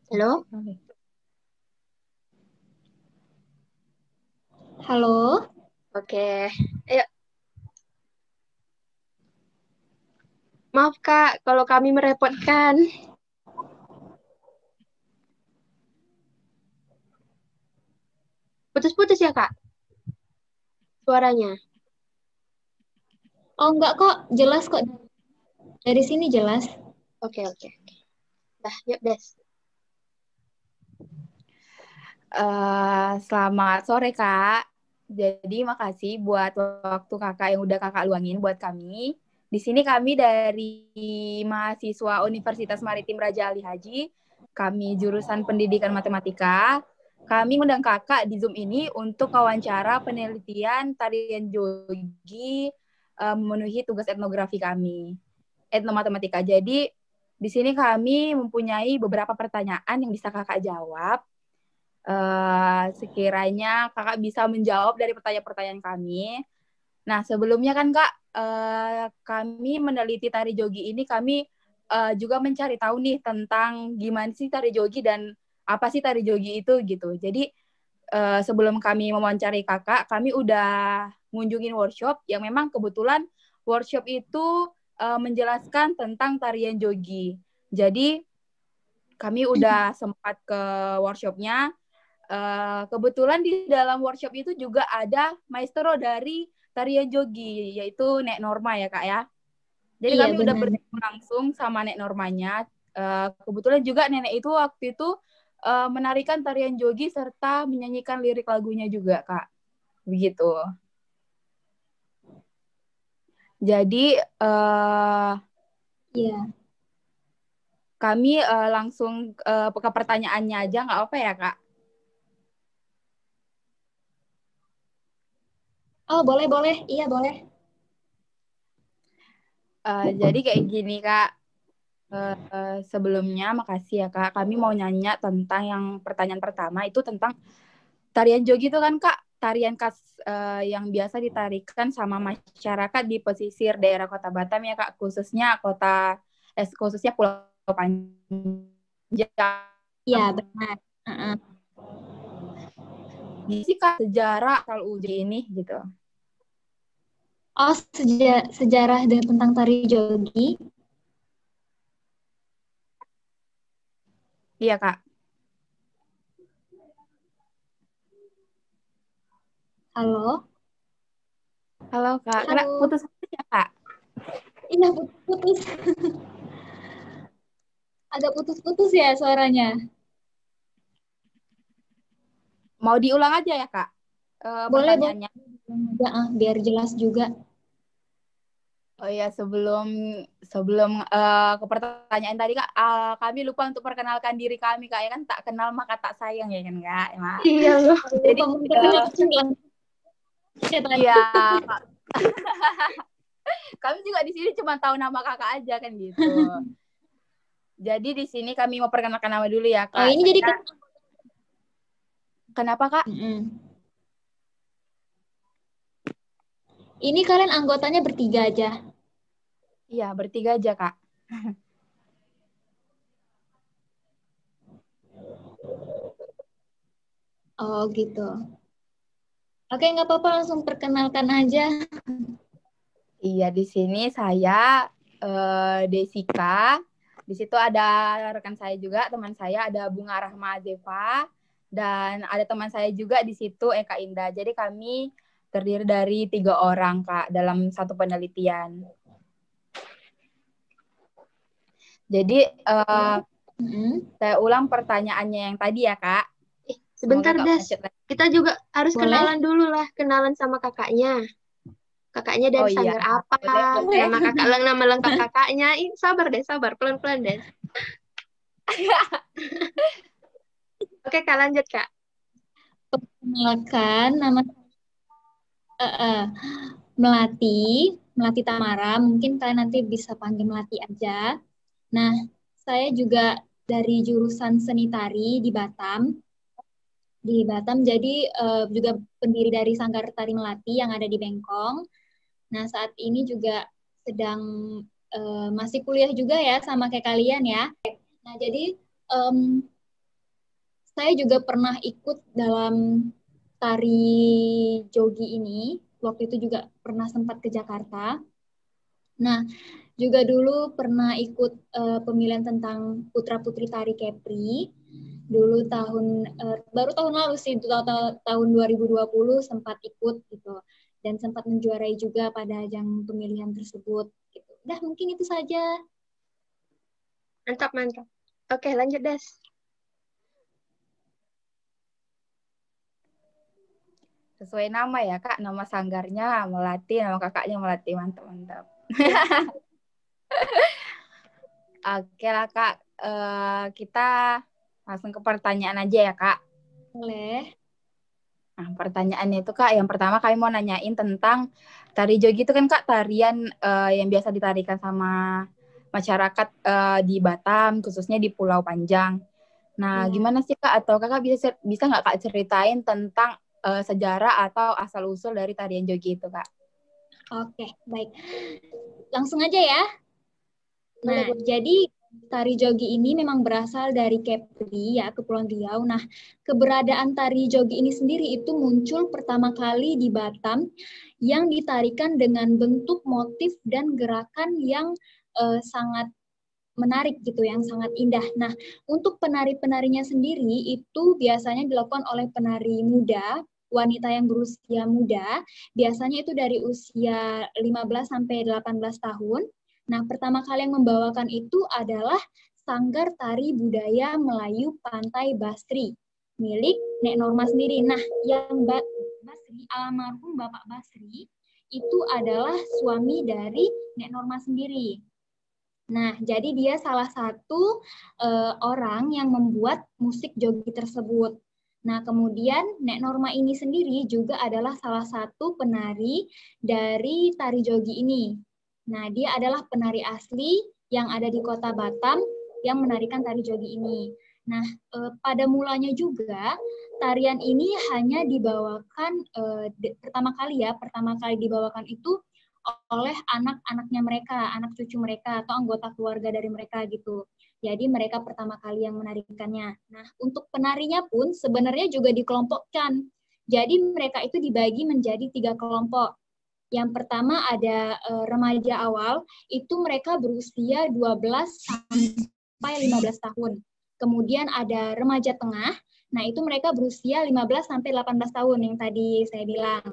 Halo? Halo, Oke. Ayo, maaf Kak, kalau kami merepotkan. Putus-putus ya Kak, suaranya. oh enggak kok, jelas kok. Dari sini jelas. Oke, oke. Dah, yuk Des. Selamat sore Kak. Jadi makasih buat waktu Kakak yang udah Kakak luangin buat kami. Di sini kami dari mahasiswa Universitas Maritim Raja Ali Haji. Kami jurusan Pendidikan Matematika. Kami undang Kakak di Zoom ini untuk wawancara penelitian tarian jogi memenuhi tugas etnografi kami, etnomatematika. Jadi di sini kami mempunyai beberapa pertanyaan yang bisa Kakak jawab. Sekiranya Kakak bisa menjawab dari pertanyaan-pertanyaan kami. Nah, sebelumnya kan Kak, kami meneliti tari jogi ini, kami juga mencari tahu nih tentang gimana sih tari jogi dan apa sih tari jogi itu gitu. Jadi sebelum kami mewawancari Kakak, kami udah ngunjungin workshop yang memang kebetulan workshop itu menjelaskan tentang tarian jogi. Jadi kami udah sempat ke workshopnya. Kebetulan di dalam workshop itu juga ada maestro dari tarian jogi, yaitu Nek Norma ya Kak ya. Jadi Iya, kami udah benar. bertemu langsung sama Nek Normanya. Kebetulan juga nenek itu waktu itu menarikan tarian jogi serta menyanyikan lirik lagunya juga Kak. Begitu. Jadi Iya. kami langsung ke pertanyaannya aja, nggak apa ya Kak? Oh, boleh, boleh. Iya, boleh. Jadi kayak gini Kak. Sebelumnya makasih ya Kak. Kami mau nanya tentang yang pertanyaan pertama itu tentang tarian jogi itu kan Kak, tarian khas yang biasa ditarikan sama masyarakat di pesisir daerah Kota Batam ya Kak, khususnya Pulau Panjang. Iya, benar. Heeh. Jadi sih Kak sejarah asal uji ini gitu. Oh, sejarah tentang tari jogi. Iya Kak. Halo? Halo Kak, kena Halo? putus-putus ya Kak? Iya, putus-putus. Agak putus-putus ya suaranya. Mau diulang aja ya Kak Boleh, boleh. pertanyaannya? Ya, biar jelas juga. Oh iya, sebelum sebelum ke pertanyaan tadi Kak, kami lupa untuk perkenalkan diri kami Kak, ya kan tak kenal maka tak sayang ya kan Kak, ya, Mak. Iya loh. Jadi Komentar langsung ya, tadi. iya Kak. Kami juga di sini cuma tahu nama Kakak aja kan gitu. Jadi di sini kami mau perkenalkan nama dulu ya Oh, Kak. ini jadi Kenapa Kak? Ini kalian anggotanya bertiga aja. Iya, bertiga aja Kak. Oh, gitu. Oke, nggak apa-apa, langsung perkenalkan aja. Iya, di sini saya Desika. Di situ ada rekan saya juga, teman saya ada Bunga Rahma Azeva dan ada teman saya juga di situ Eka Indah. Jadi kami terdiri dari 3 orang Kak dalam satu penelitian. Jadi saya ulang pertanyaannya yang tadi ya Kak. Sebentar Semoga gak Des. macet lagi. Kita juga harus Boleh? kenalan dulu lah. Kenalan sama kakaknya. Kakaknya dari Oh iya, sanggar apa? boleh. Nama kakak, nama lengkap kakaknya. Ih, sabar deh, sabar. Pelan-pelan Des. Oke Kak, lanjut Kak. Perkenalkan, nama Melati Tamara. Mungkin kalian nanti bisa panggil Melati aja. Nah, saya juga dari jurusan seni tari di Batam. Di Batam, jadi juga pendiri dari Sanggar Tari Melati yang ada di Bengkong. Nah, saat ini juga sedang masih kuliah juga ya sama kayak kalian ya. Nah, jadi saya juga pernah ikut dalam tari jogi ini. Waktu itu juga pernah sempat ke Jakarta. Nah, juga dulu pernah ikut pemilihan tentang putra-putri tari Kepri. Dulu baru tahun lalu sih, tahun 2020 sempat ikut gitu. Dan sempat menjuarai juga pada ajang pemilihan tersebut. Gitu. Udah, mungkin itu saja. Mantap, mantap. Oke, lanjut, Des. Sesuai nama ya Kak, nama sanggarnya Melati, nama kakaknya Melati, mantap-mantap. Oke lah Kak, kita langsung ke pertanyaan aja ya Kak. Boleh. Nah, pertanyaannya itu Kak, yang pertama kami mau nanyain tentang tari jogi itu kan Kak, tarian yang biasa ditarikan sama masyarakat di Batam, khususnya di Pulau Panjang. Nah, Ya. gimana sih Kak, atau Kakak bisa nggak Kak ceritain tentang sejarah atau asal-usul dari tarian jogi itu Kak? Oke, baik. Langsung aja ya. Nah, Boleh. jadi tari jogi ini memang berasal dari Kepri ya, Kepulauan Riau. Nah, keberadaan tari jogi ini sendiri itu muncul pertama kali di Batam yang ditarikan dengan bentuk motif dan gerakan yang sangat menarik gitu, yang sangat indah. Nah, untuk penari-penarinya sendiri itu biasanya dilakukan oleh penari muda, wanita yang berusia muda, biasanya itu dari usia 15 sampai 18 tahun. Nah, pertama kali yang membawakan itu adalah Sanggar Tari Budaya Melayu Pantai Basri, milik Nek Norma sendiri. Nah, yang Basri, almarhum Bapak Basri, itu adalah suami dari Nek Norma sendiri. Nah, jadi dia salah satu orang yang membuat musik jogi tersebut. Nah, kemudian Nek Norma ini sendiri juga adalah salah satu penari dari tari jogi ini. Nah, dia adalah penari asli yang ada di Kota Batam yang menarikan tari jogi ini. Nah, pada mulanya juga tarian ini hanya dibawakan pertama kali dibawakan itu oleh anak-anaknya mereka, anak cucu mereka, atau anggota keluarga dari mereka gitu. Jadi mereka pertama kali yang menarikannya. Nah, untuk penarinya pun sebenarnya juga dikelompokkan. Jadi mereka itu dibagi menjadi 3 kelompok. Yang pertama ada remaja awal, itu mereka berusia 12 sampai 15 tahun. Kemudian ada remaja tengah, nah itu mereka berusia 15 sampai 18 tahun yang tadi saya bilang.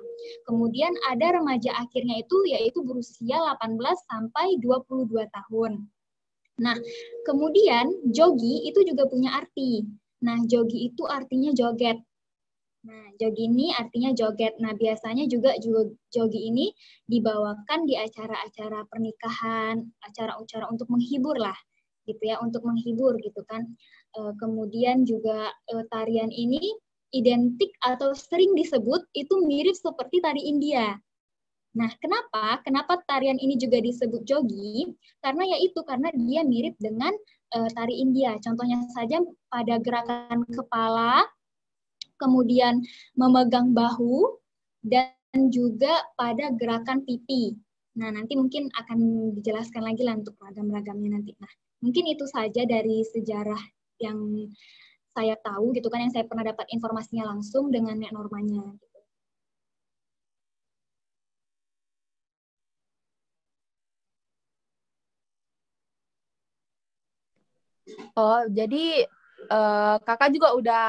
Kemudian ada remaja akhirnya itu yaitu berusia 18 sampai 22 tahun. Nah, kemudian jogi itu juga punya arti. Nah, jogi itu artinya joget. Nah, jogi ini artinya joget. Nah, biasanya juga jogi ini dibawakan di acara-acara pernikahan, acara-acara untuk menghibur lah, gitu ya, untuk menghibur gitu kan. Kemudian juga tarian ini identik atau sering disebut itu mirip seperti tari India. Nah, kenapa tarian ini juga disebut jogi? Karena karena dia mirip dengan tari India. Contohnya saja pada gerakan kepala, kemudian memegang bahu, dan juga pada gerakan pipi. Nah, nanti mungkin akan dijelaskan lagi lah untuk ragam-ragamnya nanti. Nah, mungkin itu saja dari sejarah yang saya tahu gitu kan, yang saya pernah dapat informasinya langsung dengan Nek Normanya. Oh, jadi kakak juga udah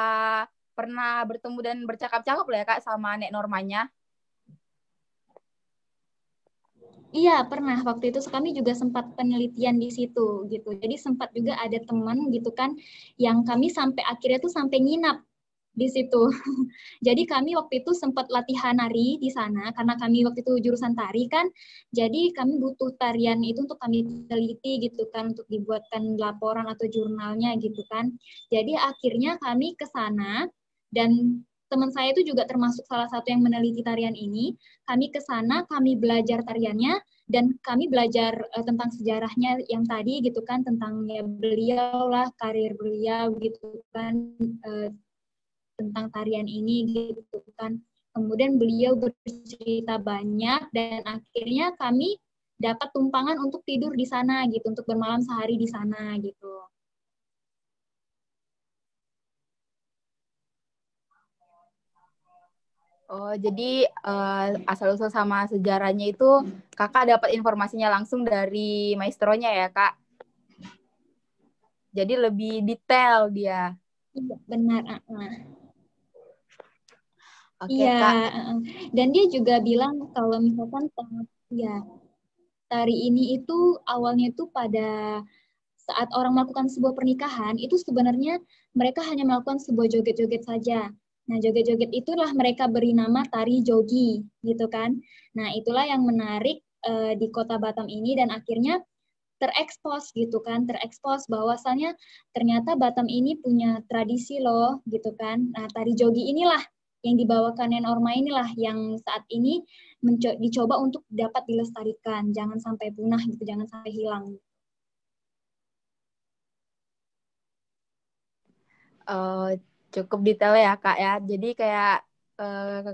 pernah bertemu dan bercakap-cakap lah ya Kak sama Nek Normanya? Iya, pernah. Waktu itu kami juga sempat penelitian di situ gitu. Jadi sempat juga ada teman gitu kan yang kami sampai akhirnya tuh sampai nginap di situ. Jadi kami waktu itu sempat latihan nari di sana karena kami waktu itu jurusan tari kan. Jadi kami butuh tarian itu untuk kami teliti gitu kan, untuk dibuatkan laporan atau jurnalnya gitu kan. Jadi akhirnya kami ke sana dan teman saya itu juga termasuk salah satu yang meneliti tarian ini. Kami ke sana, kami belajar tariannya, dan kami belajar tentang sejarahnya yang tadi gitu kan, tentang ya beliau lah, karir beliau gitu kan, tentang tarian ini gitu kan. Kemudian beliau bercerita banyak dan akhirnya kami dapat tumpangan untuk tidur di sana gitu, untuk bermalam sehari di sana gitu. Oh, jadi asal-usul sama sejarahnya itu kakak dapat informasinya langsung dari maestronya ya, Kak? Jadi lebih detail dia. Iya, benar. Oke, Iya, Kak. dan dia juga bilang kalau misalkan ya tari ini itu awalnya itu pada saat orang melakukan sebuah pernikahan itu sebenarnya mereka hanya melakukan sebuah joget-joget saja. Nah, joget-joget itulah mereka beri nama tari jogi, gitu kan. Nah, itulah yang menarik di kota Batam ini dan akhirnya terekspos gitu kan, terekspos bahwasannya ternyata Batam ini punya tradisi loh gitu kan. Nah, tari jogi inilah yang dibawakan Norma inilah yang saat ini dicoba untuk dapat dilestarikan, jangan sampai punah gitu, jangan sampai hilang. Cukup detail ya, Kak ya. Jadi kayak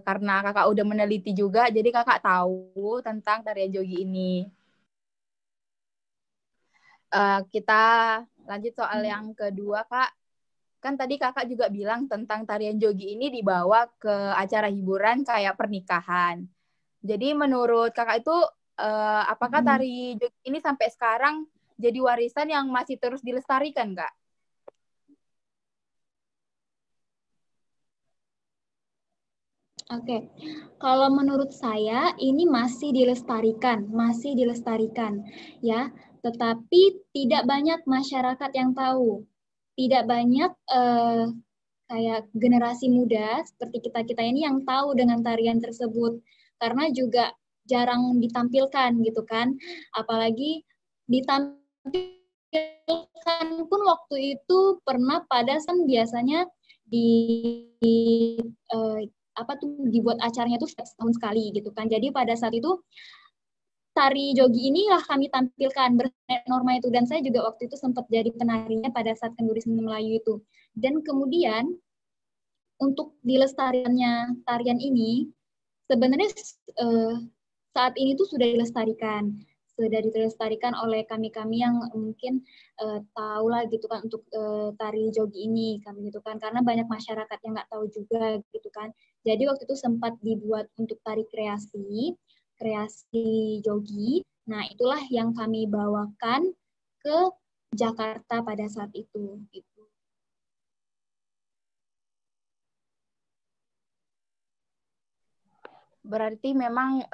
karena kakak udah meneliti juga, jadi kakak tahu tentang tarian jogi ini. Kita lanjut soal yang kedua, Kak. Kan tadi kakak juga bilang tentang tarian jogi ini dibawa ke acara hiburan kayak pernikahan. Jadi menurut kakak itu, apakah tari jogi ini sampai sekarang jadi warisan yang masih terus dilestarikan, Kak? Oke, kalau menurut saya ini masih dilestarikan, ya. Tetapi tidak banyak masyarakat yang tahu, tidak banyak kayak generasi muda seperti kita ini yang tahu dengan tarian tersebut, karena juga jarang ditampilkan gitu kan, apalagi ditampilkan pun waktu itu pernah pada biasanya di apa tuh dibuat acaranya tuh setiap tahun sekali gitu kan. Jadi pada saat itu tari jogi inilah kami tampilkan Norma itu, dan saya juga waktu itu sempat jadi penarinya pada saat Kenduri Seni Melayu itu. Dan kemudian untuk dilestarikannya tarian ini sebenarnya saat ini tuh sudah dilestarikan oleh kami yang mungkin tahu lah gitu kan untuk tari jogi ini kami gitu kan, karena banyak masyarakat yang nggak tahu juga gitu kan. Jadi waktu itu sempat dibuat untuk tari kreasi jogi. Nah, itulah yang kami bawakan ke Jakarta pada saat itu gitu. Berarti memang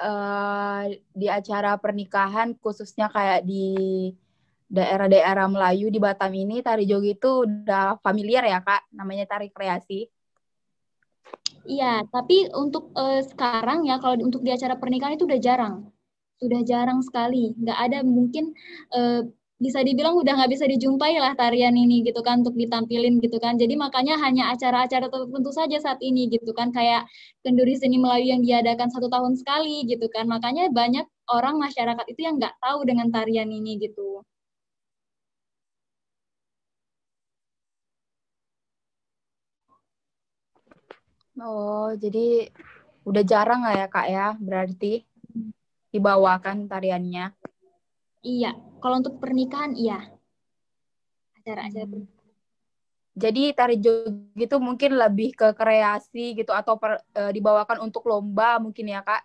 di acara pernikahan khususnya kayak di daerah-daerah Melayu di Batam ini tari jogi itu udah familiar ya, Kak, namanya tari kreasi. Iya, tapi untuk sekarang ya kalau untuk di acara pernikahan itu sudah jarang sekali, nggak ada, mungkin bisa dibilang udah nggak bisa dijumpai lah tarian ini gitu kan untuk ditampilin gitu kan. Jadi makanya hanya acara-acara tertentu saja saat ini gitu kan, kayak Kenduri Seni Melayu yang diadakan 1 tahun sekali gitu kan. Makanya banyak orang masyarakat itu yang nggak tahu dengan tarian ini gitu. Oh, jadi udah jarang lah ya, Kak ya, berarti dibawakan tariannya. Iya, kalau untuk pernikahan iya. Acara-acara pernikahan. Jadi tari jogi itu mungkin lebih ke kreasi gitu atau dibawakan untuk lomba mungkin ya, Kak?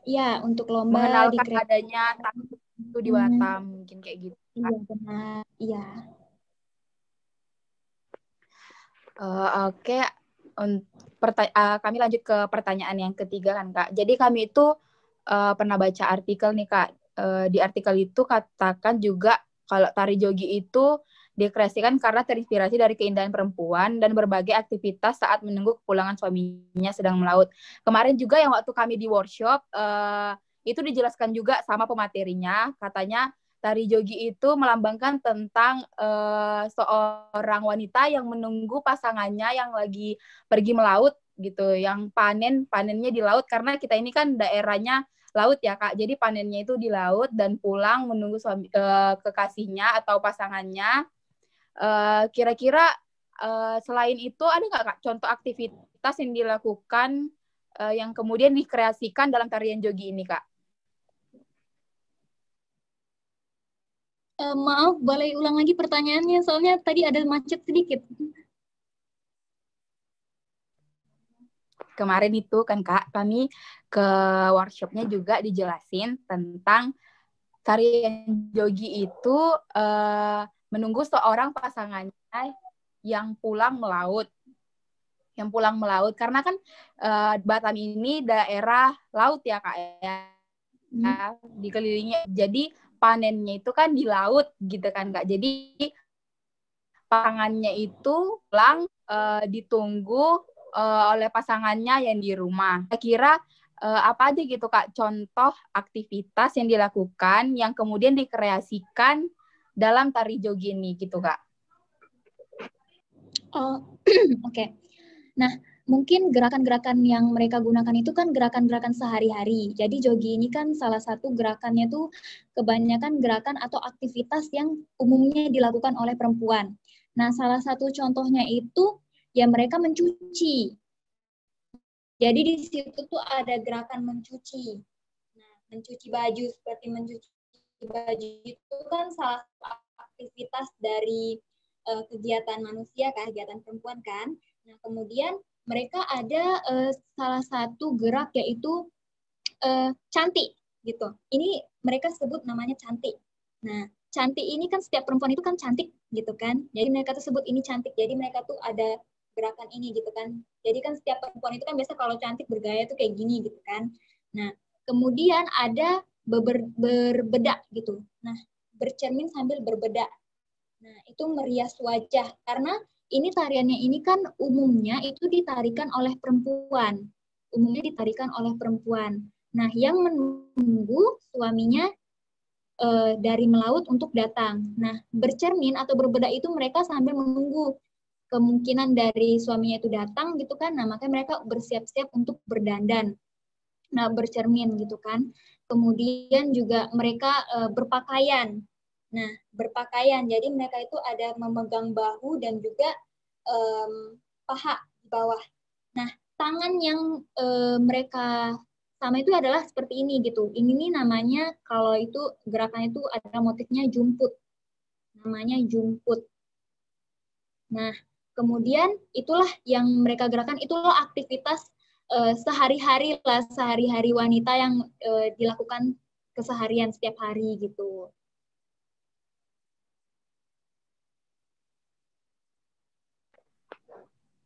Iya, untuk lomba di Mengenalkan adanya tari itu di Batam mungkin kayak gitu, Kak. Iya, benar. Iya. Oke, kami lanjut ke pertanyaan yang ketiga kan, Kak. Jadi kami itu pernah baca artikel nih, Kak. Di artikel itu katakan juga kalau tari jogi itu dikreasikan karena terinspirasi dari keindahan perempuan dan berbagai aktivitas saat menunggu kepulangan suaminya sedang melaut. Kemarin juga yang waktu kami di workshop, itu dijelaskan juga sama pematerinya, katanya tari jogi itu melambangkan tentang seorang wanita yang menunggu pasangannya yang lagi pergi melaut gitu, yang panennya di laut, karena kita ini kan daerahnya laut ya, Kak. Jadi panennya itu di laut dan pulang menunggu suami kekasihnya atau pasangannya. Kira-kira selain itu ada nggak, Kak, contoh aktivitas yang dilakukan yang kemudian dikreasikan dalam tarian jogi ini, Kak? Maaf, boleh ulang lagi pertanyaannya, soalnya tadi ada macet sedikit. kemarin itu kan Kak, kami ke workshopnya juga dijelasin tentang tarian jogi itu menunggu seorang pasangannya yang pulang melaut. Karena kan Batam ini daerah laut ya Kak ya. Dikelilingi. Jadi panennya itu kan di laut gitu kan Kak. Jadi pasangannya itu pulang ditunggu oleh pasangannya yang di rumah. Kira-kira apa aja gitu Kak contoh aktivitas yang dilakukan yang kemudian dikreasikan dalam tari jogi ini gitu Kak. Oh, oke. Nah, mungkin gerakan-gerakan yang mereka gunakan itu kan gerakan-gerakan sehari-hari. Jadi jogi ini kan salah satu gerakannya tuh kebanyakan gerakan atau aktivitas yang umumnya dilakukan oleh perempuan. Nah, salah satu contohnya itu ya mereka mencuci. Jadi di situ tuh ada gerakan mencuci. Nah, mencuci baju seperti mencuci baju itu kan salah satu aktivitas dari kegiatan manusia kan, kegiatan perempuan kan. Nah, kemudian mereka ada salah satu gerak yaitu cantik gitu. Ini mereka sebut namanya cantik. Nah, cantik ini kan setiap perempuan itu kan cantik gitu kan. Jadi mereka tuh sebut ini cantik. Jadi mereka tuh ada gerakan ini gitu kan. Jadi kan setiap perempuan itu kan biasa kalau cantik bergaya tuh kayak gini gitu kan. Nah, kemudian ada berbedak gitu. Nah, bercermin sambil berbedak. Nah, itu merias wajah karena ini tariannya ini kan umumnya itu ditarikan oleh perempuan. Nah, yang menunggu suaminya dari melaut untuk datang. Nah, bercermin atau berbedak itu mereka sambil menunggu kemungkinan dari suaminya itu datang gitu kan. Nah, makanya mereka bersiap-siap untuk berdandan. Nah, bercermin gitu kan. Kemudian juga mereka berpakaian. Nah, berpakaian. Jadi mereka itu ada memegang bahu dan juga paha di bawah. Nah, tangan yang mereka sama itu adalah seperti ini gitu. Ini nih namanya kalau itu gerakannya itu ada motifnya jumput. Namanya jumput. Nah, kemudian itulah yang mereka gerakan, itulah aktivitas sehari-hari lah, sehari-hari wanita yang dilakukan keseharian setiap hari gitu.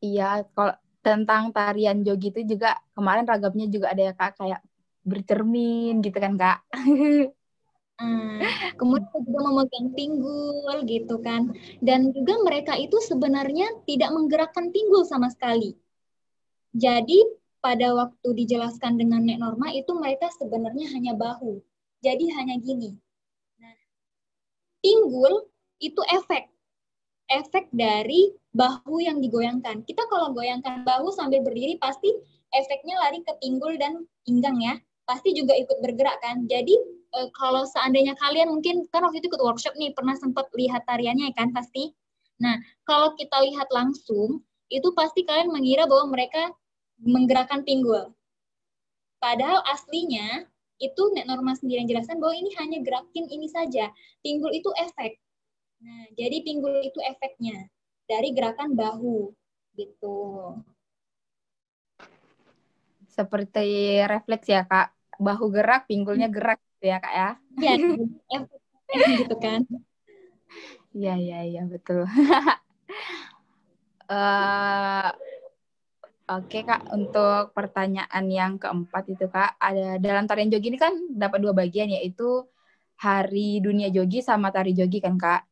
Iya, kalau tentang tarian jogi itu juga kemarin ragamnya juga ada ya Kak, kayak bercermin gitu kan Kak. Kemudian juga memegang pinggul gitu kan. Dan juga mereka itu sebenarnya tidak menggerakkan pinggul sama sekali. Jadi pada waktu dijelaskan dengan Nek Norma itu mereka sebenarnya hanya bahu. Jadi hanya gini. Nah, pinggul itu efek dari bahu yang digoyangkan. Kita kalau goyangkan bahu sambil berdiri pasti efeknya lari ke pinggul dan pinggang ya. Pasti juga ikut bergerak kan. Jadi kalau seandainya kalian mungkin kan waktu itu ikut workshop nih pernah sempat lihat tariannya kan pasti. Nah, kalau kita lihat langsung itu pasti kalian mengira bahwa mereka menggerakkan pinggul. Padahal aslinya itu Nek Norma sendiri yang jelaskan bahwa ini hanya gerakin ini saja. Pinggul itu efek. Nah, jadi pinggul itu efeknya dari gerakan bahu gitu. Seperti refleks ya Kak, bahu gerak, pinggulnya gerak gitu ya Kak ya. Iya, efek gitu kan. Iya betul. Oke Kak, untuk pertanyaan yang keempat itu Kak, ada dalam tarian jogi ini kan dapat 2 bagian yaitu Hari Dunia Jogi sama Tari Jogi kan Kak.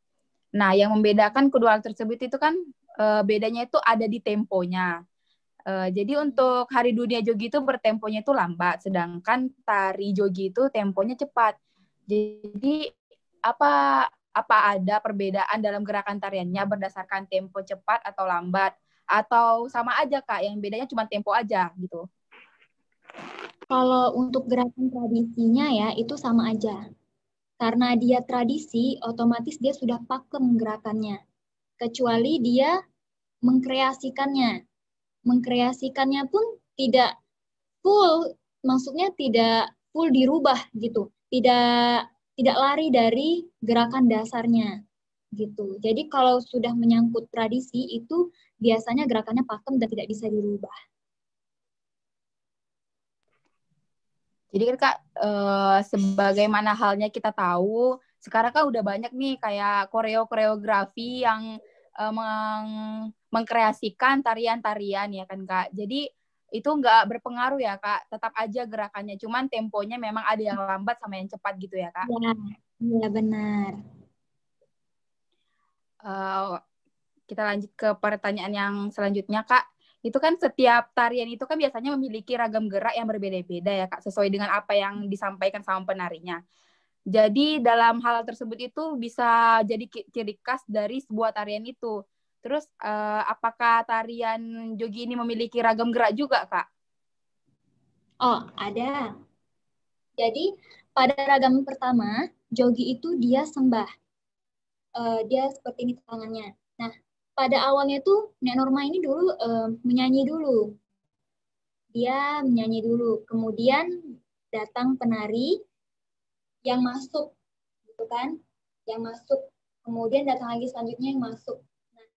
Nah, yang membedakan kedua hal tersebut itu kan bedanya itu ada di temponya. Jadi untuk Hari Dunia Jogi itu bertemponya itu lambat, sedangkan Tari Jogi itu temponya cepat. Jadi apa ada perbedaan dalam gerakan tariannya berdasarkan tempo cepat atau lambat? Atau sama aja Kak, yang bedanya cuma tempo aja gitu? Kalau untuk gerakan tradisinya ya itu sama aja. Karena dia tradisi, otomatis dia sudah pakem gerakannya. Kecuali dia mengkreasikannya. Mengkreasikannya pun tidak full, maksudnya tidak full dirubah gitu. Tidak lari dari gerakan dasarnya gitu. Jadi kalau sudah menyangkut tradisi itu biasanya gerakannya pakem dan tidak bisa dirubah. Jadi kan Kak, sebagaimana halnya kita tahu, sekarang kan udah banyak nih kayak koreografi yang mengkreasikan tarian-tarian ya kan Kak. Jadi itu nggak berpengaruh ya Kak, tetap aja gerakannya. Cuman temponya memang ada yang lambat sama yang cepat gitu ya Kak. Iya benar. Kita lanjut ke pertanyaan yang selanjutnya Kak. Itu kan setiap tarian itu kan biasanya memiliki ragam gerak yang berbeda-beda ya Kak, sesuai dengan apa yang disampaikan sama penarinya. Jadi dalam hal tersebut itu bisa jadi ciri khas dari sebuah tarian itu. Terus apakah tarian jogi ini memiliki ragam gerak juga Kak? Oh, ada. Jadi pada ragam pertama, jogi itu dia sembah. Dia seperti ini tangannya. Nah, pada awalnya tuh Nek Norma ini dulu menyanyi dulu. Dia menyanyi dulu. Kemudian datang penari yang masuk, gitu kan? Yang masuk. Kemudian datang lagi selanjutnya yang masuk. Nah,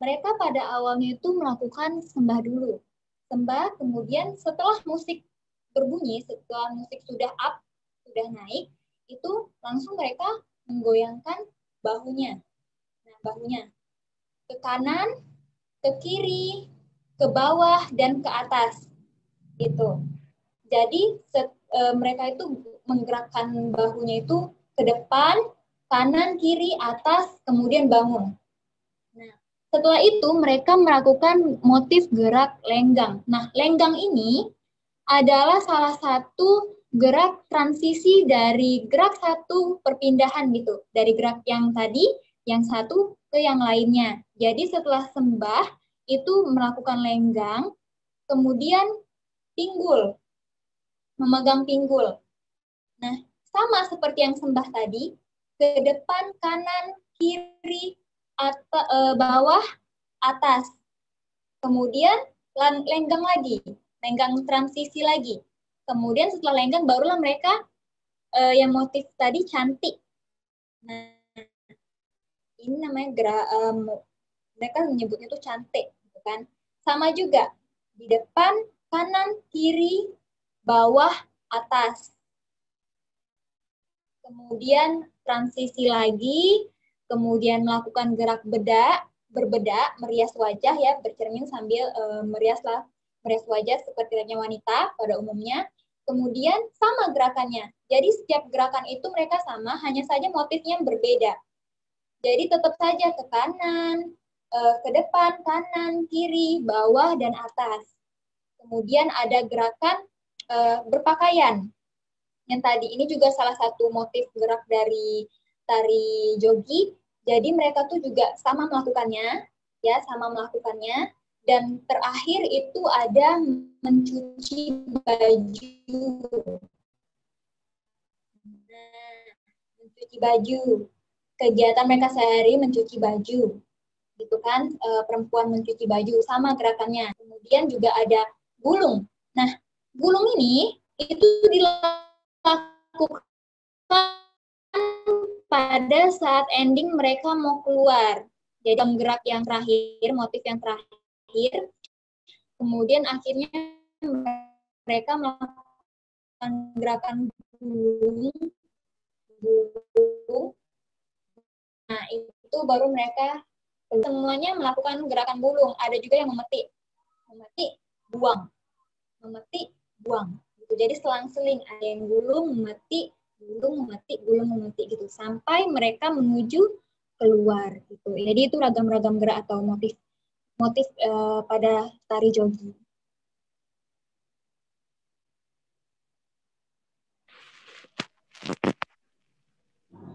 mereka pada awalnya itu melakukan sembah dulu. Sembah, kemudian setelah musik berbunyi, setelah musik sudah up, sudah naik, itu langsung mereka menggoyangkan bahunya. Nah, bahunya ke kanan, ke kiri, ke bawah, dan ke atas. Gitu. Jadi mereka itu menggerakkan bahunya itu ke depan, kanan, kiri, atas, kemudian bangun. Nah, setelah itu mereka melakukan motif gerak lenggang. Nah, lenggang ini adalah salah satu gerak transisi dari gerak satu perpindahan gitu. Dari gerak yang tadi, yang satu ke yang lainnya. Jadi setelah sembah itu melakukan lenggang, kemudian pinggul, memegang pinggul. Nah, sama seperti yang sembah tadi, ke depan, kanan, kiri, bawah, atas. Kemudian lenggang lagi, lenggang transisi lagi. Kemudian setelah lenggang barulah mereka yang motif tadi cantik. Nah, ini namanya mereka menyebutnya itu cantik, gitu kan? Sama juga di depan, kanan, kiri, bawah, atas. Kemudian transisi lagi, kemudian melakukan gerak berbedak, merias wajah ya, bercermin sambil merias wajah seperti layaknya wanita pada umumnya. Kemudian sama gerakannya. Jadi setiap gerakan itu mereka sama, hanya saja motifnya berbeda. Jadi tetap saja ke kanan, ke depan, kanan, kiri, bawah, dan atas. Kemudian ada gerakan berpakaian. Yang tadi ini juga salah satu motif gerak dari tari jogi. Jadi mereka tuh juga sama melakukannya, ya, sama melakukannya. Dan terakhir itu ada mencuci baju. Nah, mencuci baju. Kegiatan mereka sehari mencuci baju. Gitu kan, perempuan mencuci baju, sama gerakannya. Kemudian juga ada gulung. Nah, gulung ini itu dilakukan pada saat ending mereka mau keluar. Jadi gerak yang terakhir, motif yang terakhir, kemudian akhirnya mereka melakukan gerakan gulung. Nah, itu baru mereka semuanya melakukan gerakan gulung. Ada juga yang memetik, buang, memetik, buang. Jadi selang-seling, ada yang gulung, memetik, gulung, memetik gitu sampai mereka menuju keluar gitu. Jadi itu ragam-ragam gerak atau motif pada tari jogi.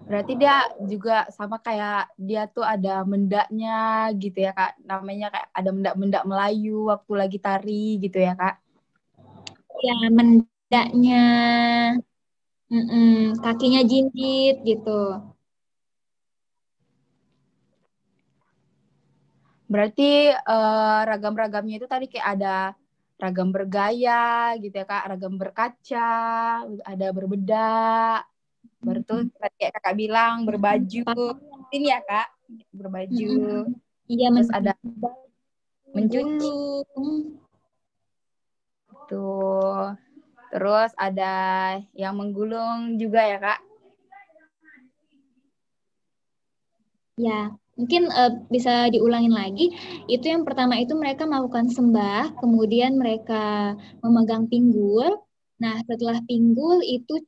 Berarti dia juga sama kayak dia tuh ada mendaknya gitu ya Kak. Namanya kayak ada mendak-mendak Melayu waktu lagi tari gitu ya Kak. Ya, mendaknya, kakinya jinjit gitu. Berarti ragam-ragamnya itu tadi kayak ada ragam bergaya gitu ya Kak, ragam berkaca, ada berbedak. Baru tuh kayak Kakak bilang berbaju. Ini ya Kak, berbaju. Iya, terus ada mencuci. Tuh. Terus ada yang menggulung juga ya, Kak? Ya, mungkin bisa diulangin lagi. Itu yang pertama itu mereka melakukan sembah, kemudian mereka memegang pinggul. Nah, setelah pinggul itu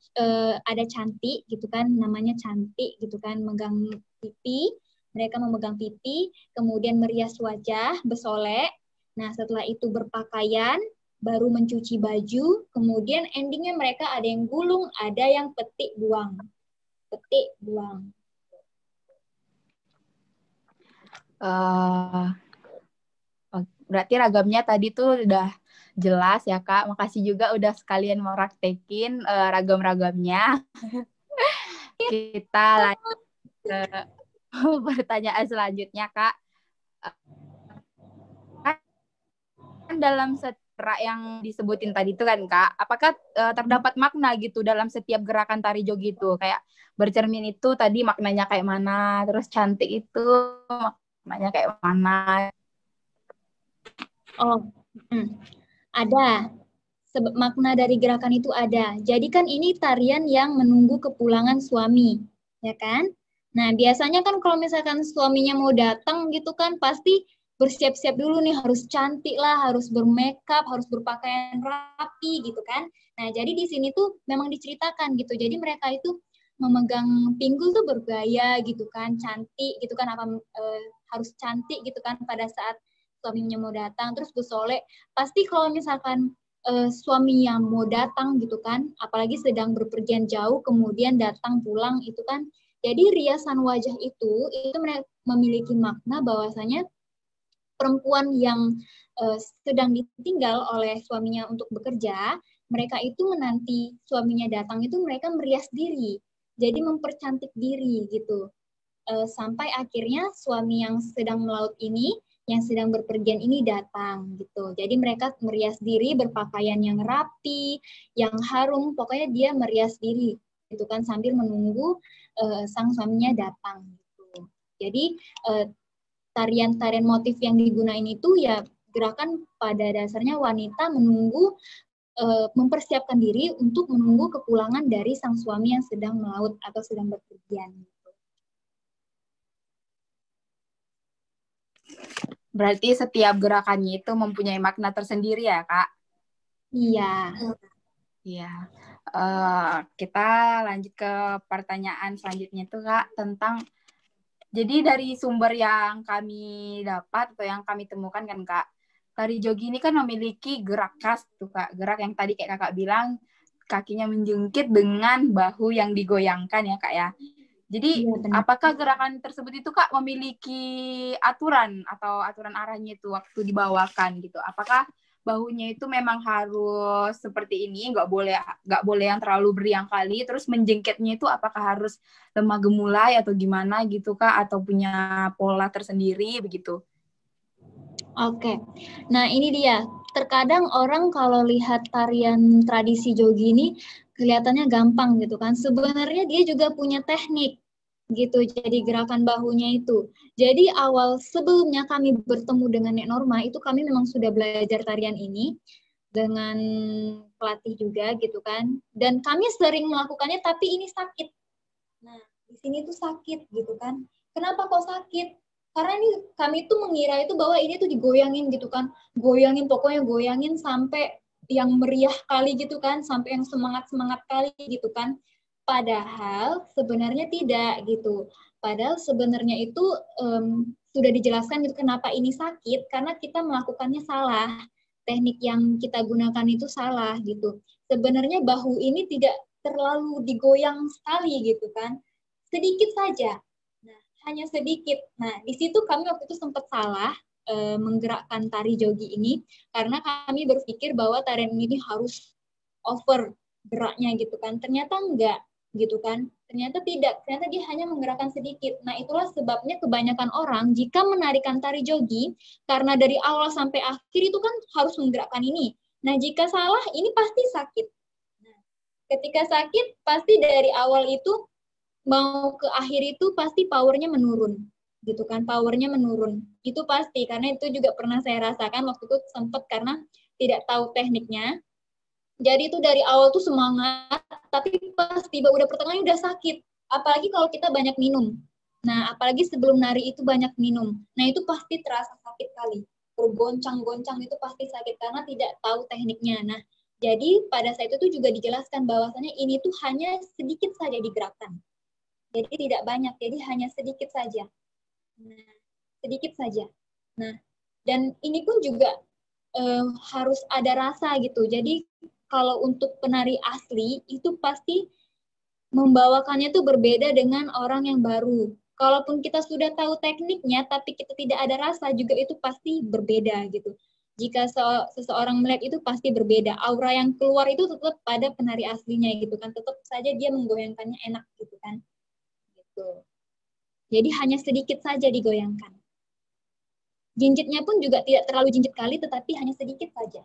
ada cantik gitu kan, namanya cantik gitu kan, megang pipi. Mereka memegang pipi, kemudian merias wajah, bersolek. Nah, setelah itu berpakaian, baru mencuci baju, kemudian endingnya mereka ada yang gulung, ada yang petik buang. Petik buang. Berarti ragamnya tadi tuh udah jelas ya, Kak. Makasih juga udah sekalian mau praktekin ragam-ragamnya. Kita lanjut ke pertanyaan selanjutnya, Kak. Kan dalam setiap yang disebutin tadi itu kan, Kak, apakah terdapat makna gitu dalam setiap gerakan tari jogi itu? Kayak bercermin itu tadi maknanya kayak mana, terus cantik itu maknanya kayak mana? Oh, ada. Makna dari gerakan itu ada. Jadi kan ini tarian yang menunggu kepulangan suami, ya kan? Nah, biasanya kan kalau misalkan suaminya mau datang gitu kan, pasti bersiap-siap dulu nih, harus cantik lah, harus bermakeup, harus berpakaian rapi gitu kan. Nah, jadi di sini tuh memang diceritakan gitu. Jadi mereka itu memegang pinggul tuh bergaya gitu kan, cantik gitu kan, harus cantik gitu kan pada saat suaminya mau datang, terus bersolek. Pasti kalau misalkan suami yang mau datang gitu kan, apalagi sedang berpergian jauh kemudian datang pulang itu kan, jadi riasan wajah itu memiliki makna bahwasanya perempuan yang sedang ditinggal oleh suaminya untuk bekerja, mereka itu menanti suaminya datang itu mereka merias diri, jadi mempercantik diri gitu. Sampai akhirnya suami yang sedang melaut ini, yang sedang berpergian ini datang gitu. Jadi mereka merias diri berpakaian yang rapi, yang harum, pokoknya dia merias diri gitu kan sambil menunggu sang suaminya datang gitu. Jadi tarian-tarian motif yang digunain itu ya gerakan pada dasarnya wanita menunggu mempersiapkan diri untuk menunggu kepulangan dari sang suami yang sedang melaut atau sedang berpergian. Berarti setiap gerakannya itu mempunyai makna tersendiri ya, Kak? Iya. Iya. Kita lanjut ke pertanyaan selanjutnya itu, Kak, tentang jadi dari sumber yang kami dapat atau yang kami temukan kan, Kak, tari jogi ini kan memiliki gerak khas tuh, Kak. Gerak yang tadi kayak Kakak bilang, kakinya menjungkit dengan bahu yang digoyangkan ya, Kak ya. Jadi ya, apakah gerakan tersebut itu, Kak, memiliki aturan atau aturan arahnya itu waktu dibawakan gitu? Apakah bahunya itu memang harus seperti ini, nggak boleh yang terlalu beriang kali, terus menjengketnya itu apakah harus lemah gemulai atau gimana gitu, Kak, atau punya pola tersendiri begitu? Oke, nah ini dia. Terkadang orang kalau lihat tarian tradisi jogi ini kelihatannya gampang gitu kan. Sebenarnya dia juga punya teknik gitu. Jadi gerakan bahunya itu. Jadi awal sebelumnya kami bertemu dengan Nek Norma itu kami memang sudah belajar tarian ini dengan pelatih juga gitu kan. Dan kami sering melakukannya tapi ini sakit. Nah, di sini tuh sakit gitu kan. Kenapa kok sakit? Karena ini kami tuh mengira itu bahwa ini tuh digoyangin gitu kan. Goyangin, pokoknya goyangin sampai yang meriah kali gitu kan. Sampai yang semangat-semangat kali gitu kan. Padahal sebenarnya tidak gitu. Padahal sebenarnya itu sudah dijelaskan gitu kenapa ini sakit. Karena kita melakukannya salah. Teknik yang kita gunakan itu salah gitu. Sebenarnya bahu ini tidak terlalu digoyang sekali gitu kan. Sedikit saja. Nah, hanya sedikit. Nah, di situ kami waktu itu sempat salah menggerakkan tari jogi ini karena kami berpikir bahwa tarian ini harus over geraknya gitu kan. Ternyata enggak gitu kan. Ternyata tidak. Ternyata dia hanya menggerakkan sedikit. Nah, itulah sebabnya kebanyakan orang jika menarikan tari jogi karena dari awal sampai akhir itu kan harus menggerakkan ini. Nah, jika salah ini pasti sakit. Nah, ketika sakit pasti dari awal itu mau ke akhir itu pasti powernya menurun gitu kan, powernya menurun itu pasti, karena itu juga pernah saya rasakan waktu itu sempat karena tidak tahu tekniknya Jadi itu dari awal tuh semangat, tapi pas tiba udah pertengahan udah sakit. Apalagi kalau kita banyak minum. Nah, apalagi sebelum nari itu banyak minum. Nah, itu pasti terasa sakit kali. Bergoncang-goncang itu pasti sakit karena tidak tahu tekniknya. Nah, jadi pada saat itu juga dijelaskan bahwasannya ini tuh hanya sedikit saja digerakkan. Jadi tidak banyak, jadi hanya sedikit saja. Nah, sedikit saja. Nah, dan ini pun juga harus ada rasa gitu. Jadi kalau untuk penari asli itu pasti membawakannya tuh berbeda dengan orang yang baru. Kalaupun kita sudah tahu tekniknya, tapi kita tidak ada rasa juga itu pasti berbeda gitu. Jika seseorang melihat itu pasti berbeda. Aura yang keluar itu tetap pada penari aslinya gitu kan. Tetap saja dia menggoyangkannya enak gitu kan. Gitu. Jadi hanya sedikit saja digoyangkan. Jinjitnya pun juga tidak terlalu jinjit kali, tetapi hanya sedikit saja.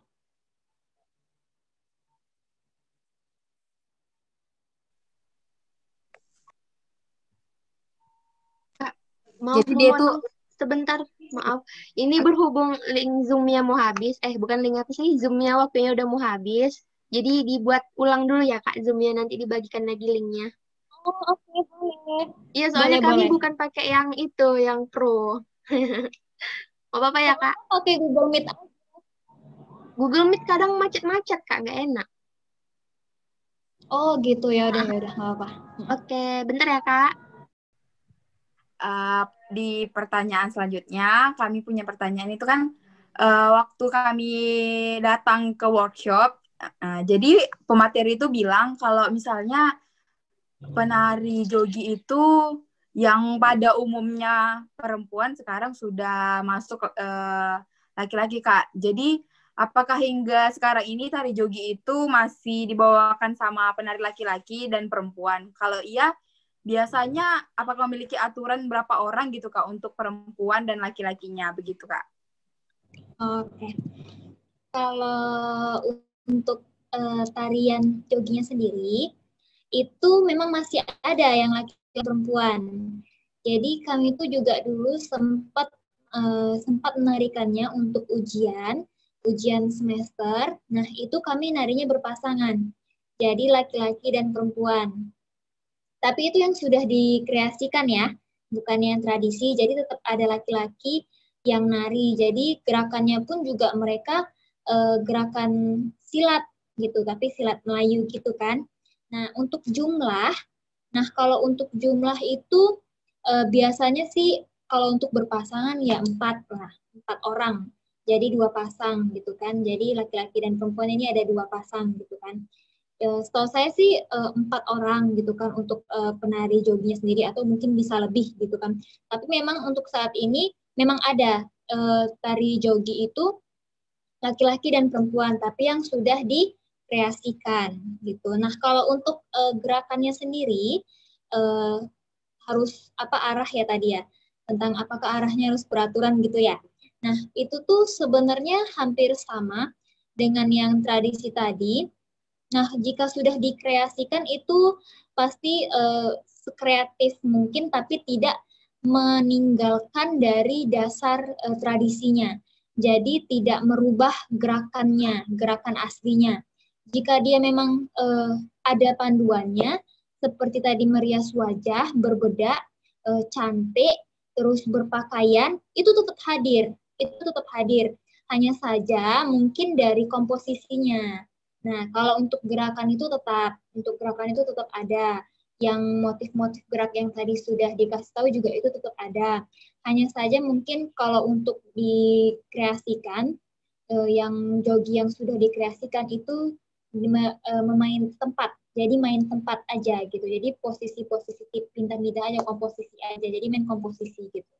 Mau Jadi dia tuh memotong sebentar, maaf. Ini berhubung link Zoom-nya mau habis. Bukan link apa sih, Zoom-nya waktunya udah mau habis. Jadi dibuat ulang dulu ya Kak Zoom-nya, nanti dibagikan lagi linknya. Oh, oke, boleh. Iya, soalnya kami Boleh. bukan pakai yang itu, yang pro. Mau apa ya Kak? Oke, Google Meet. Google Meet kadang macet-macet Kak, nggak enak. Oh gitu, ya udah nggak apa-apa. Oke, bentar ya Kak. Di pertanyaan selanjutnya, kami punya pertanyaan itu kan waktu kami datang ke workshop, jadi pemateri itu bilang kalau misalnya penari jogi itu yang pada umumnya perempuan sekarang sudah masuk laki-laki, Kak. Jadi apakah hingga sekarang ini tari jogi itu masih dibawakan sama penari laki-laki dan perempuan? Kalau iya, biasanya apakah memiliki aturan berapa orang gitu Kak untuk perempuan dan laki-lakinya begitu Kak? Oke. Kalau untuk tarian joginya sendiri, itu memang masih ada yang laki-laki perempuan. Jadi kami itu juga dulu sempat menarikannya untuk ujian semester. Nah, itu kami narinya berpasangan. Jadi laki-laki dan perempuan. Tapi itu yang sudah dikreasikan ya, bukan yang tradisi. Jadi tetap ada laki-laki yang nari. Jadi gerakannya pun juga mereka gerakan silat gitu, tapi silat Melayu gitu kan. Nah, untuk jumlah, kalau untuk jumlah itu biasanya sih kalau untuk berpasangan ya 4 lah, 4 orang. Jadi 2 pasang gitu kan. Jadi laki-laki dan perempuan ini ada 2 pasang gitu kan. Setahu saya sih 4 orang gitu kan untuk penari joginya sendiri atau mungkin bisa lebih gitu kan. Tapi memang untuk saat ini memang ada tari jogi itu laki-laki dan perempuan, tapi yang sudah dikreasikan gitu. Nah, kalau untuk gerakannya sendiri harus apa arah ya tadi ya, tentang apakah arahnya harus beraturan gitu ya. Nah, itu tuh sebenarnya hampir sama dengan yang tradisi tadi. Nah, jika sudah dikreasikan itu pasti sekreatif mungkin, tapi tidak meninggalkan dari dasar tradisinya. Jadi tidak merubah gerakannya, gerakan aslinya. Jika dia memang ada panduannya, seperti tadi merias wajah, berbedak, cantik, terus berpakaian, itu tetap hadir. Itu tetap hadir. Hanya saja mungkin dari komposisinya. Nah, kalau untuk gerakan itu tetap ada. Yang motif-motif gerak yang tadi sudah dikasih tahu juga itu tetap ada. Hanya saja mungkin kalau untuk dikreasikan, yang jogi yang sudah dikreasikan itu memain tempat. Jadi main tempat aja gitu. Jadi posisi-posisi pindah-pindah aja, komposisi aja. Jadi main komposisi gitu.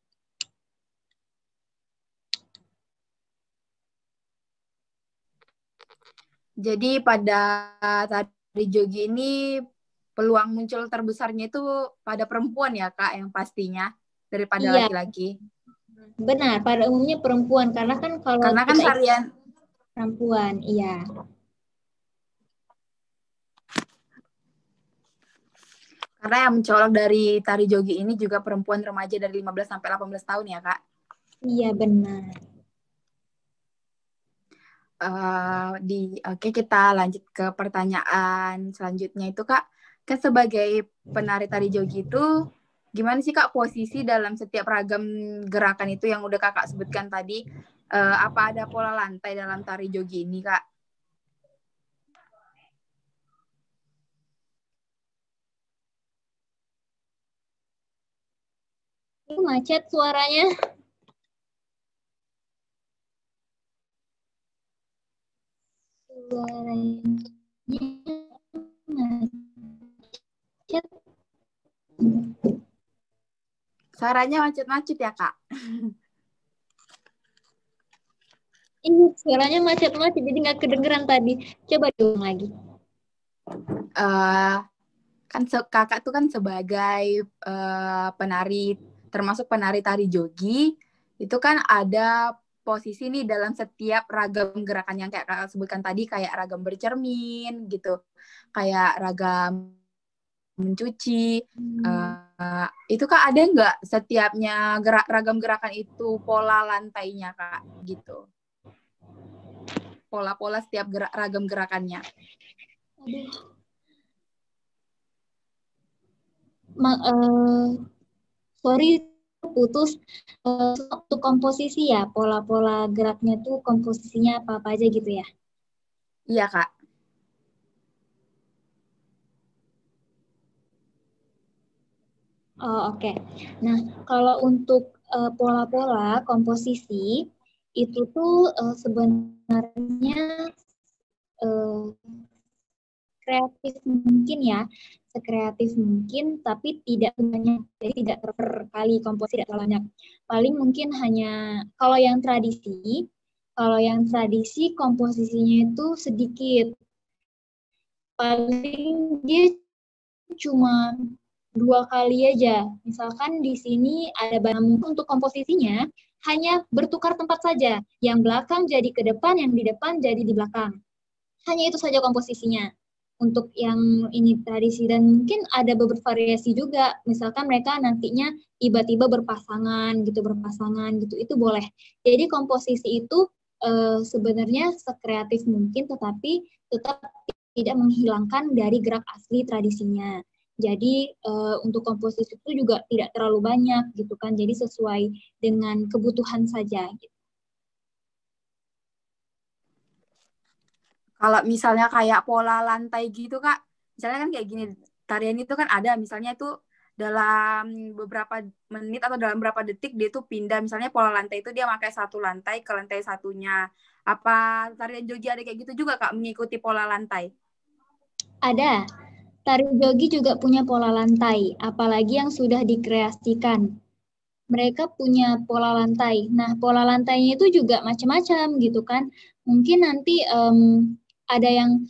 Jadi pada tari jogi ini peluang muncul terbesarnya itu pada perempuan ya Kak yang pastinya daripada laki-laki. Benar, pada umumnya perempuan karena kan tarian perempuan, iya. Karena yang mencolok dari tari jogi ini juga perempuan remaja dari 15 sampai 18 tahun ya Kak. Iya benar. Oke, kita lanjut ke pertanyaan selanjutnya itu Kak. Kan sebagai penari tari jogi itu gimana sih Kak posisi dalam setiap ragam gerakan itu yang udah Kakak sebutkan tadi? Apa ada pola lantai dalam tari jogi ini Kak? Itu macet suaranya. Suaranya macet. Suaranya macet-macet ya Kak? Iya, suaranya macet-macet, jadi nggak kedengeran tadi. Coba dong lagi. Kan Kakak tuh kan sebagai penari, termasuk penari tari jogi, itu kan ada posisi nih dalam setiap ragam gerakan yang kayak Kakak sebutkan tadi, kayak ragam bercermin gitu, kayak ragam mencuci. Itu Kak ada nggak setiapnya ragam gerakan itu pola lantainya Kak gitu? Pola-pola setiap ragam gerakannya. Aduh. Sorry putus. Untuk komposisi ya, pola-pola geraknya tuh komposisinya apa-apa aja gitu ya? Iya Kak. Oh, oke. Nah, kalau untuk pola-pola komposisi itu tuh sebenarnya kreatif mungkin ya, sekreatif mungkin, tapi tidak banyak, jadi tidak terkali komposisi tidak terlalu banyak. Paling mungkin hanya kalau yang tradisi komposisinya itu sedikit. Paling dia cuma 2 kali aja. Misalkan di sini ada banyak untuk komposisinya hanya bertukar tempat saja. Yang belakang jadi ke depan, yang di depan jadi di belakang. Hanya itu saja komposisinya. Untuk yang ini tradisi dan mungkin ada beberapa variasi juga. Misalkan mereka nantinya tiba-tiba berpasangan gitu, itu boleh. Jadi komposisi itu sebenarnya sekreatif mungkin, tetapi tetap tidak menghilangkan dari gerak asli tradisinya. Jadi untuk komposisi itu juga tidak terlalu banyak gitu kan. Jadi sesuai dengan kebutuhan saja gitu. Kalau misalnya kayak pola lantai gitu Kak, misalnya kan kayak gini, tarian itu kan ada misalnya itu dalam beberapa menit atau dalam beberapa detik dia tuh pindah, misalnya pola lantai itu dia pakai satu lantai ke lantai satunya. Apa tarian jogi ada kayak gitu juga Kak, mengikuti pola lantai? Ada. Tari jogi juga punya pola lantai, apalagi yang sudah dikreasikan. Mereka punya pola lantai. Nah, pola lantainya itu juga macam-macam gitu kan. Mungkin nanti ada yang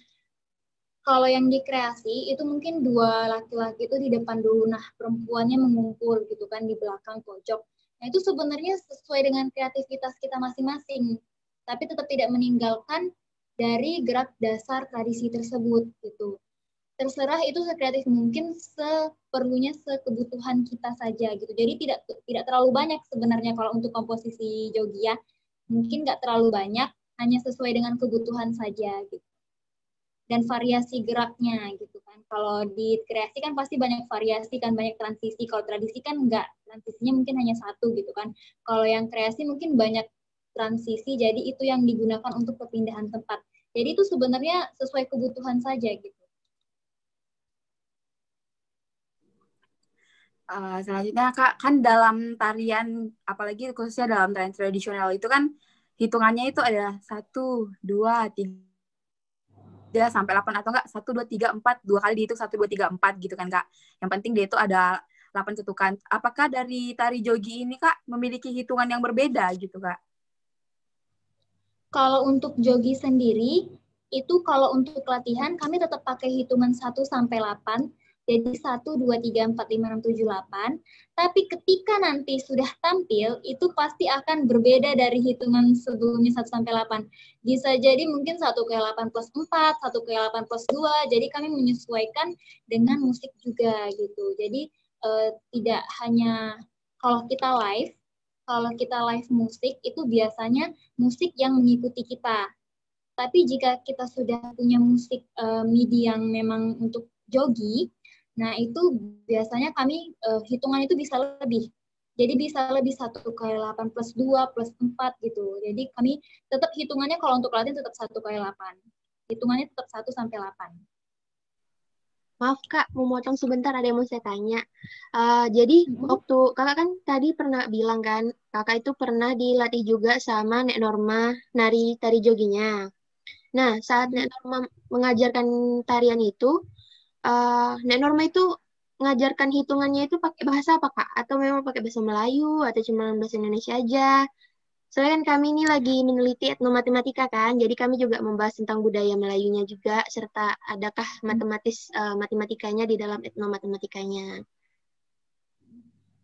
kalau yang dikreasi itu mungkin 2 laki-laki itu di depan dulu, nah perempuannya mengumpul gitu kan di belakang pojok. Nah itu sebenarnya sesuai dengan kreativitas kita masing-masing, tapi tetap tidak meninggalkan dari gerak dasar tradisi tersebut gitu. Terserah itu sekreatif mungkin seperlunya sekebutuhan kita saja gitu. Jadi tidak terlalu banyak sebenarnya kalau untuk komposisi jogi ya. Mungkin nggak terlalu banyak, hanya sesuai dengan kebutuhan saja gitu. Dan variasi geraknya gitu kan. Kalau di kreasi kan pasti banyak variasi kan, banyak transisi. Kalau tradisi kan enggak, transisinya mungkin hanya satu gitu kan. Kalau yang kreasi mungkin banyak transisi, jadi itu yang digunakan untuk perpindahan tempat. Jadi itu sebenarnya sesuai kebutuhan saja gitu. Selanjutnya Kak, kan dalam tarian, apalagi khususnya dalam tarian tradisional itu kan hitungannya itu ada 1, 2, 3 sampai 8 atau enggak 1, 2, 3, 4, 2 kali dihitung 1, 2, 3, 4 gitu kan Kak. Yang penting dia itu ada 8 ketukan. Apakah dari tari jogi ini Kak memiliki hitungan yang berbeda gitu Kak? Kalau untuk jogi sendiri, itu kalau untuk latihan kami tetap pakai hitungan 1 sampai 8. Jadi 1, 2, 3, 4, 5, 6, 7, 8. Tapi ketika nanti sudah tampil, itu pasti akan berbeda dari hitungan sebelumnya 1 sampai 8. Bisa jadi mungkin 1 ke 8 plus 4, 1 ke 8 plus 2. Jadi kami menyesuaikan dengan musik juga gitu. Jadi tidak hanya kalau kita live musik itu biasanya musik yang mengikuti kita. Tapi jika kita sudah punya musik MIDI yang memang untuk jogi, nah itu biasanya kami hitungan itu bisa lebih. Jadi bisa lebih 1 kali 8 plus 2 plus 4 gitu. Jadi kami tetap hitungannya kalau untuk latihan tetap 1 kali 8. Hitungannya tetap 1 sampai 8. Maaf Kak, mau motong sebentar, ada yang mau saya tanya. Jadi waktu Kakak kan tadi pernah bilang kan, Kakak itu pernah dilatih juga sama Nek Norma nari tari joginya. Nah, saat Nek Norma mengajarkan tarian itu, Nek Norma itu mengajarkan hitungannya itu pakai bahasa apa Kak? Atau memang pakai bahasa Melayu atau cuma bahasa Indonesia aja? Soalnya kan kami ini lagi meneliti etnomatematika kan, jadi kami juga membahas tentang budaya Melayunya juga, serta adakah matematikanya di dalam etnomatematikanya.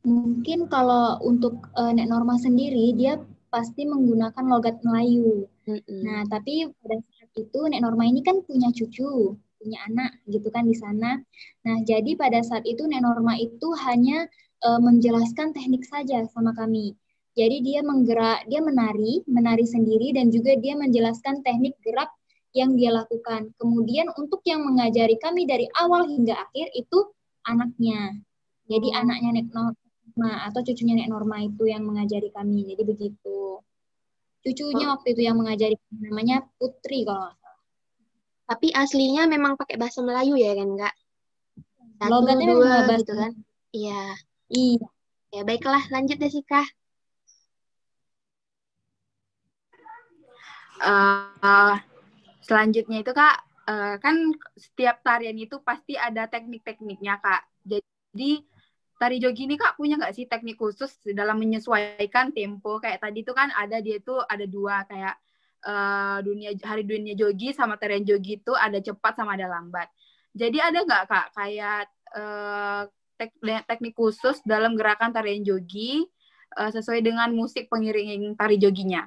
Mungkin kalau untuk Nek Norma sendiri, dia pasti menggunakan logat Melayu. Nah, tapi pada saat itu Nek Norma ini kan punya cucu, punya anak gitu kan di sana. Nah, jadi pada saat itu Nek Norma itu hanya menjelaskan teknik saja sama kami. Jadi dia menari sendiri dan juga dia menjelaskan teknik gerak yang dia lakukan. Kemudian untuk yang mengajari kami dari awal hingga akhir itu anaknya. Jadi anaknya Nek Norma atau cucunya Nek Norma itu yang mengajari kami. Jadi begitu. Cucunya waktu itu yang mengajari namanya Putri kalau nggak salah. Tapi aslinya memang pakai bahasa Melayu ya kan Kak? 1, Logatnya 2 bahasa gitu kan? Iya. Iya. Ya baiklah, lanjut deh sih Kak. Selanjutnya itu Kak, kan setiap tarian itu pasti ada teknik-tekniknya Kak. Jadi tari jogi ini Kak punya nggak sih teknik khusus dalam menyesuaikan tempo? Kayak tadi tuh kan dia tuh ada 2 kayak hari dunia jogi sama tarian jogi itu ada cepat sama ada lambat. Jadi ada nggak Kak kayak teknik khusus dalam gerakan tarian jogi sesuai dengan musik pengiring tari joginya?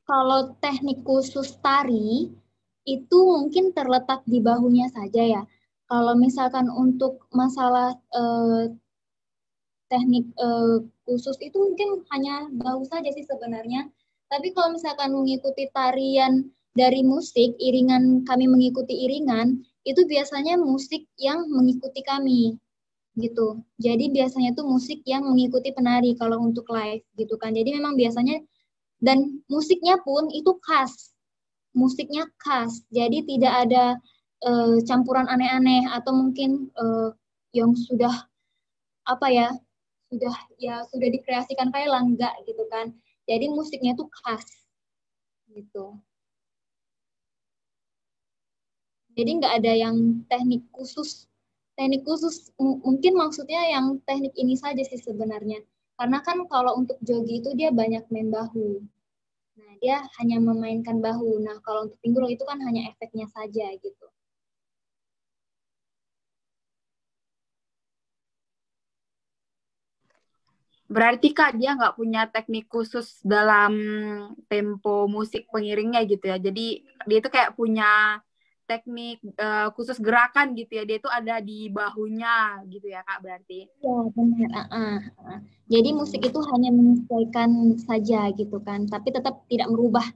Kalau teknik khusus tari itu mungkin terletak di bahunya saja ya. Kalau misalkan untuk masalah teknik khusus itu mungkin hanya bahu saja sih sebenarnya. Tapi kalau misalkan mengikuti tarian dari musik, kami mengikuti iringan, itu biasanya musik yang mengikuti kami gitu. Jadi biasanya tuh musik yang mengikuti penari kalau untuk live gitu kan. Jadi memang biasanya dan musiknya pun itu khas. Musiknya khas. Jadi tidak ada campuran aneh-aneh atau mungkin yang sudah sudah dikreasikan kayak enggak gitu kan. Jadi musiknya tuh khas gitu. Jadi nggak ada yang teknik khusus. Teknik khusus mungkin maksudnya yang teknik ini saja sih sebenarnya. Karena kan kalau untuk jogi itu dia banyak main bahu. Nah, dia hanya memainkan bahu. Nah, kalau untuk pinggul itu kan hanya efeknya saja gitu. Berarti Kak dia nggak punya teknik khusus dalam tempo musik pengiringnya gitu ya. Jadi dia itu kayak punya teknik khusus gerakan gitu ya. Dia itu ada di bahunya gitu ya Kak berarti. Ya benar. Jadi musik itu hanya menyesuaikan saja gitu kan. Tapi tetap tidak merubah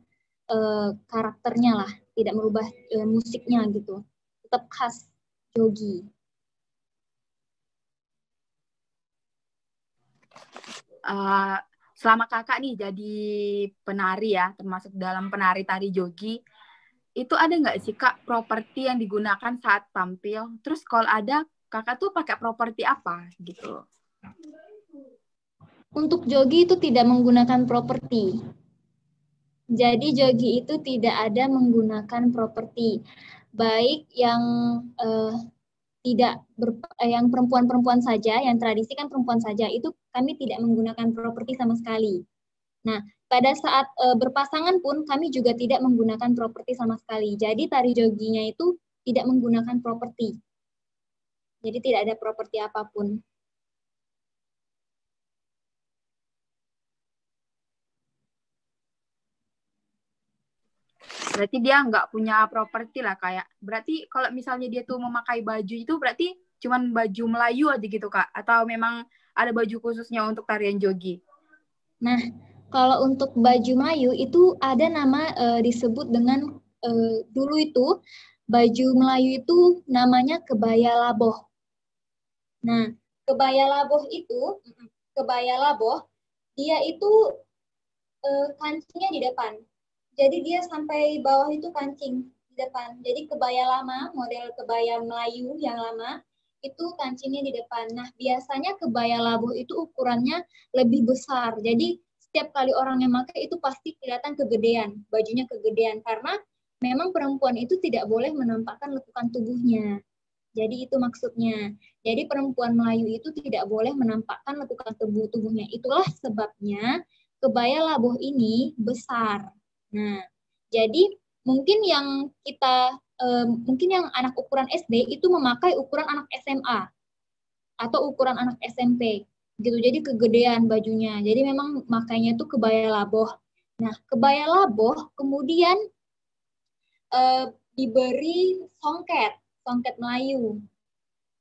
karakternya lah. Tidak merubah musiknya gitu. Tetap khas jogi. Selama Kakak nih jadi penari ya, termasuk dalam penari tari jogi, itu ada nggak sih Kak properti yang digunakan saat tampil? Terus kalau ada, Kakak tuh pakai properti apa gitu? Untuk jogi itu tidak menggunakan properti. Jadi jogi itu tidak ada menggunakan properti. Baik yang yang perempuan-perempuan saja, yang tradisi kan perempuan saja, itu kami tidak menggunakan properti sama sekali. Nah, pada saat berpasangan pun kami juga tidak menggunakan properti sama sekali. Jadi tari joginya itu tidak menggunakan properti. Jadi tidak ada properti apapun. Berarti dia nggak punya properti lah kayak. Berarti kalau misalnya dia tuh memakai baju itu berarti cuman baju Melayu aja gitu Kak? Atau memang ada baju khususnya untuk tarian jogi? Nah, Kalau untuk baju Melayu itu ada nama disebut dengan dulu itu baju Melayu itu namanya kebaya laboh. Nah, kebaya laboh dia itu kancingnya di depan. Jadi dia sampai bawah itu kancing di depan. Jadi kebaya lama, model kebaya Melayu yang lama, itu kancingnya di depan. Nah, biasanya kebaya labuh itu ukurannya lebih besar. Jadi setiap kali orang yang pakai itu pasti kelihatan kegedean, bajunya kegedean. Karena memang perempuan itu tidak boleh menampakkan lekukan tubuhnya. Jadi itu maksudnya. Jadi perempuan Melayu itu tidak boleh menampakkan lekukan tubuhnya. Itulah sebabnya kebaya labuh ini besar. Nah, jadi mungkin yang mungkin yang anak ukuran SD itu memakai ukuran anak SMA atau ukuran anak SMP gitu. Jadi kegedean bajunya. Jadi memang makanya itu kebaya laboh. Nah, kebaya laboh kemudian diberi songket Melayu.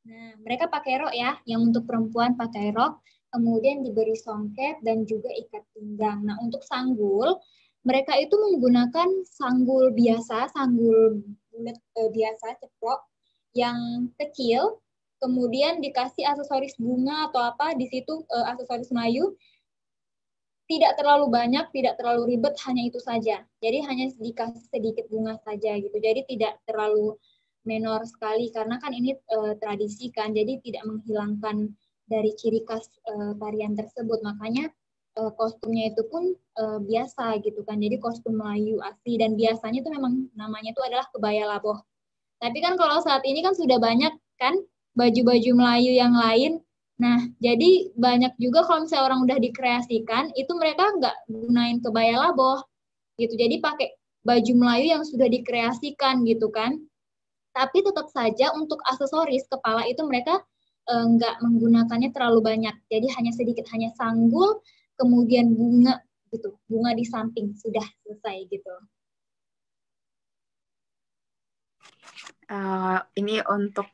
Nah, mereka pakai rok ya, yang untuk perempuan pakai rok, kemudian diberi songket dan juga ikat pinggang. Nah, untuk sanggul, mereka itu menggunakan sanggul biasa, sanggul bulat biasa, ceplok, yang kecil, kemudian dikasih aksesoris bunga atau apa, di situ aksesoris Melayu, tidak terlalu banyak, tidak terlalu ribet, hanya itu saja. Jadi hanya dikasih sedikit bunga saja gitu. Jadi tidak terlalu menor sekali karena kan ini tradisi kan, jadi tidak menghilangkan dari ciri khas tarian tersebut. Makanya kostumnya itu pun biasa gitu kan. Jadi kostum Melayu asli dan biasanya itu memang namanya itu adalah kebaya laboh. Tapi kan kalau saat ini kan sudah banyak kan baju-baju Melayu yang lain. Nah, jadi banyak juga kalau misalnya orang udah dikreasikan, itu mereka nggak gunain kebaya laboh gitu. Jadi pakai baju Melayu yang sudah dikreasikan gitu kan. Tapi tetap saja untuk aksesoris kepala itu mereka nggak menggunakannya terlalu banyak. Jadi hanya sedikit, hanya sanggul, kemudian bunga gitu. Bunga di samping, sudah selesai gitu. Ini untuk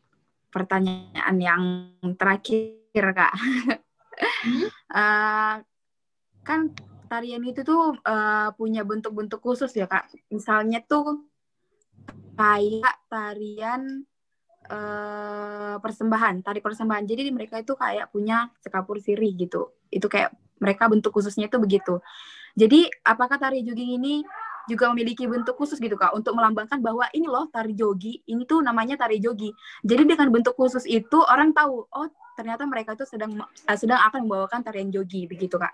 pertanyaan yang terakhir, Kak. Kan tarian itu tuh punya bentuk-bentuk khusus ya, Kak. Misalnya tuh kayak tarian persembahan, tari persembahan. Jadi mereka itu kayak punya sekapur sirih gitu. Itu kayak mereka bentuk khususnya itu begitu. Jadi apakah tari jogging ini juga memiliki bentuk khusus gitu Kak untuk melambangkan bahwa ini loh tari jogi, ini tuh namanya tari jogi. Jadi dengan bentuk khusus itu orang tahu, oh ternyata mereka tuh sedang akan membawakan tarian jogi begitu Kak.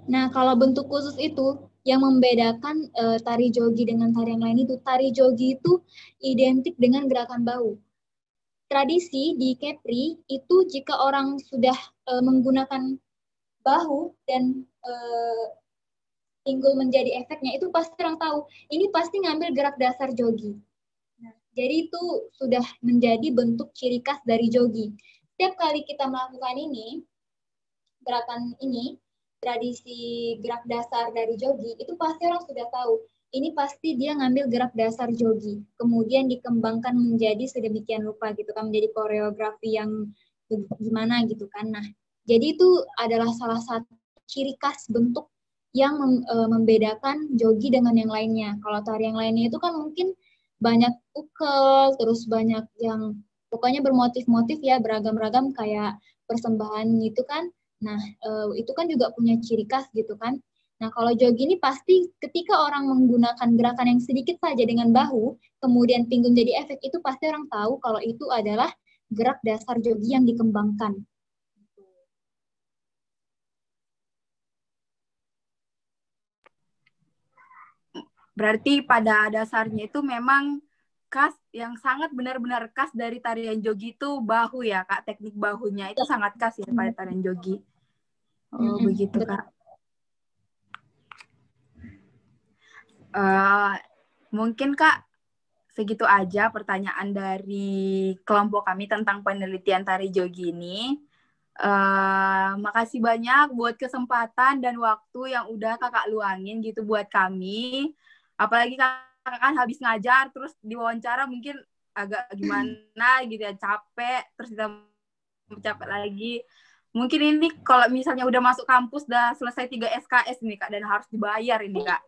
Nah, kalau bentuk khusus itu yang membedakan tari jogi dengan tari yang lain itu, tari jogi itu identik dengan gerakan bahu. Tradisi di Kepri itu jika orang sudah menggunakan bahu dan pinggul menjadi efeknya, itu pasti orang tahu, ini pasti ngambil gerak dasar jogi. Nah, jadi itu sudah menjadi bentuk ciri khas dari jogi. Setiap kali kita melakukan ini, gerakan ini, tradisi gerak dasar dari jogi, itu pasti orang sudah tahu, ini pasti dia ngambil gerak dasar jogi, kemudian dikembangkan menjadi sedemikian rupa gitu kan, menjadi koreografi yang gimana gitu kan. Nah, jadi itu adalah salah satu ciri khas bentuk yang membedakan jogi dengan yang lainnya. Kalau tari yang lainnya itu kan mungkin banyak ukel, terus banyak yang pokoknya bermotif-motif ya, beragam-ragam kayak persembahan gitu kan. Nah, itu kan juga punya ciri khas gitu kan. Nah, kalau jogi ini pasti ketika orang menggunakan gerakan yang sedikit saja dengan bahu, kemudian pinggul jadi efek, itu pasti orang tahu kalau itu adalah gerak dasar jogi yang dikembangkan. Berarti pada dasarnya itu memang khas yang sangat benar-benar khas dari tarian jogi itu bahu ya Kak, teknik bahunya itu sangat khas ya pada tarian jogi. Oh begitu Kak. Mungkin Kak segitu aja pertanyaan dari kelompok kami tentang penelitian tari jogi ini. Makasih banyak buat kesempatan dan waktu yang udah kakak luangin gitu buat kami. Apalagi kakak kan habis ngajar terus diwawancara mungkin agak gimana gitu ya, capek terus kita capek lagi. Mungkin ini kalau misalnya udah masuk kampus, udah selesai 3 SKS nih Kak, dan harus dibayar ini Kak.